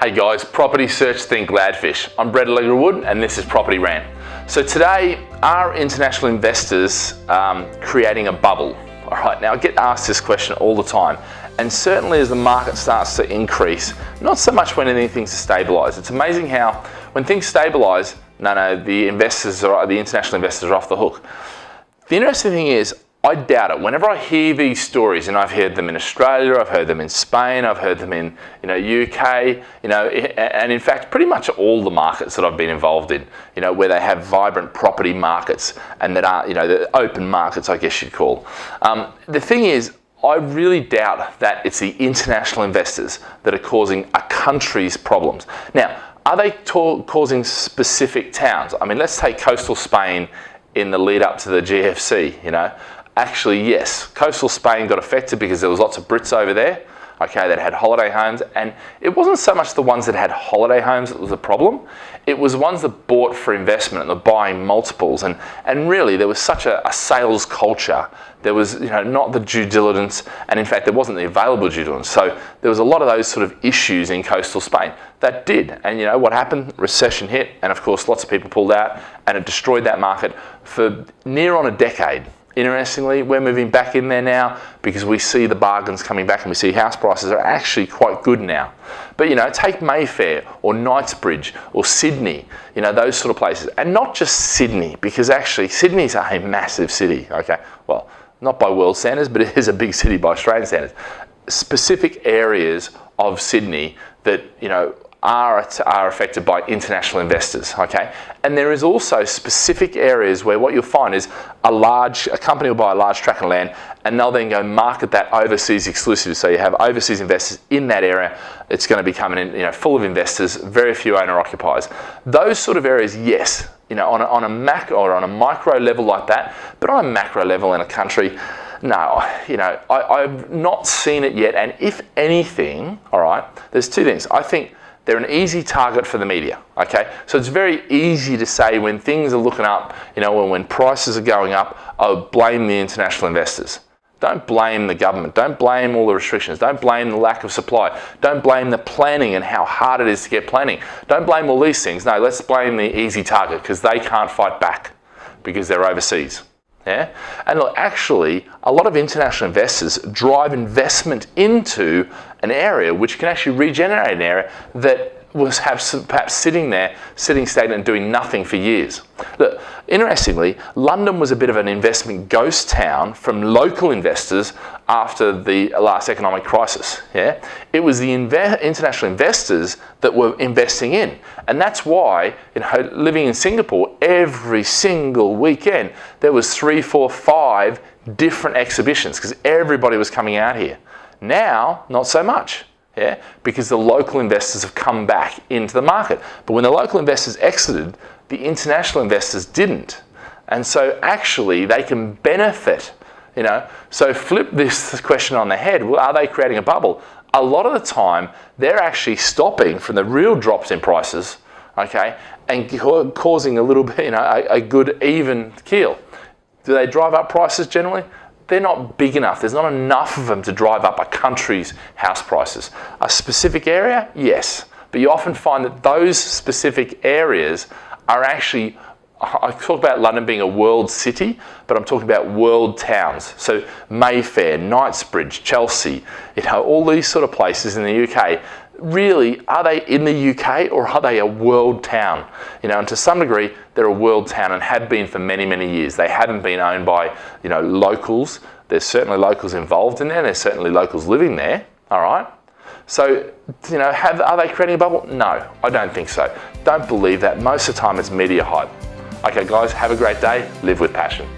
Hey guys, property search think Gladfish. I'm Alegre-Wood and this is Property Rant. So today, are international investors creating a bubble? All right, now I get asked this question all the time, and certainly as the market starts to increase, not so much when anything's stabilised. It's amazing how when things stabilise, the international investors are off the hook. The interesting thing is, I doubt it. Whenever I hear these stories, and I've heard them in Australia, I've heard them in Spain, I've heard them in UK, and in fact pretty much all the markets that I've been involved in, where they have vibrant property markets and that are, the open markets, I guess you'd call. The thing is, I really doubt that it's the international investors that are causing a country's problems. Now, are they causing specific towns? I mean, let's take coastal Spain in the lead up to the GFC, Actually, yes, coastal Spain got affected because there was lots of Brits over there, that had holiday homes, and it wasn't so much the ones that had holiday homes that was the problem. It was ones that bought for investment and were buying multiples, and really there was such a sales culture. There was, not the due diligence, and in fact there wasn't the available due diligence. So there was a lot of those sort of issues in coastal Spain that did, and what happened? Recession hit, and of course lots of people pulled out, and it destroyed that market for near on a decade. Interestingly, we're moving back in there now because we see the bargains coming back and we see house prices are actually quite good now. But take Mayfair or Knightsbridge or Sydney, those sort of places. And not just Sydney, because actually Sydney's a massive city, Well, not by world standards, but it is a big city by Australian standards. Specific areas of Sydney that, are affected by international investors, And there is also specific areas where what you'll find is a company will buy a large tract of land and they'll then go market that overseas exclusively. So you have overseas investors in that area. It's going to become full of investors, very few owner-occupiers. Those sort of areas, yes, on a macro or on a micro level like that, but on a macro level in a country, no, I've not seen it yet. And if anything, there's two things. I think they're an easy target for the media, So it's very easy to say when things are looking up, when prices are going up, blame the international investors. Don't blame the government. Don't blame all the restrictions. Don't blame the lack of supply. Don't blame the planning and how hard it is to get planning. Don't blame all these things. No, let's blame the easy target because they can't fight back because they're overseas. Yeah? And look, actually, a lot of international investors drive investment into an area which can actually regenerate an area that was perhaps sitting stagnant and doing nothing for years. Look, interestingly, London was a bit of an investment ghost town from local investors after the last economic crisis. Yeah? It was the international investors that were investing in. And that's why, living in Singapore, every single weekend, there was 3, 4, 5 different exhibitions because everybody was coming out here. Now, not so much. Yeah, because the local investors have come back into the market. But when the local investors exited, the international investors didn't. And so actually they can benefit, So flip this question on the head. Well, are they creating a bubble? A lot of the time, they're actually stopping from the real drops in prices, and causing a little bit, a good even keel. Do they drive up prices generally? They're not big enough. There's not enough of them to drive up a country's house prices. A specific area, yes. But you often find that those specific areas are actually, I talk about London being a world city, but I'm talking about world towns. So Mayfair, Knightsbridge, Chelsea, all these sort of places in the UK, really, are they in the UK or are they a world town? And to some degree, they're a world town and have been for many, many years. They haven't been owned by, locals. There's certainly locals involved in there. There's certainly locals living there, So, are they creating a bubble? No, I don't think so. Don't believe that. Most of the time, it's media hype. Okay, guys, have a great day. Live with passion.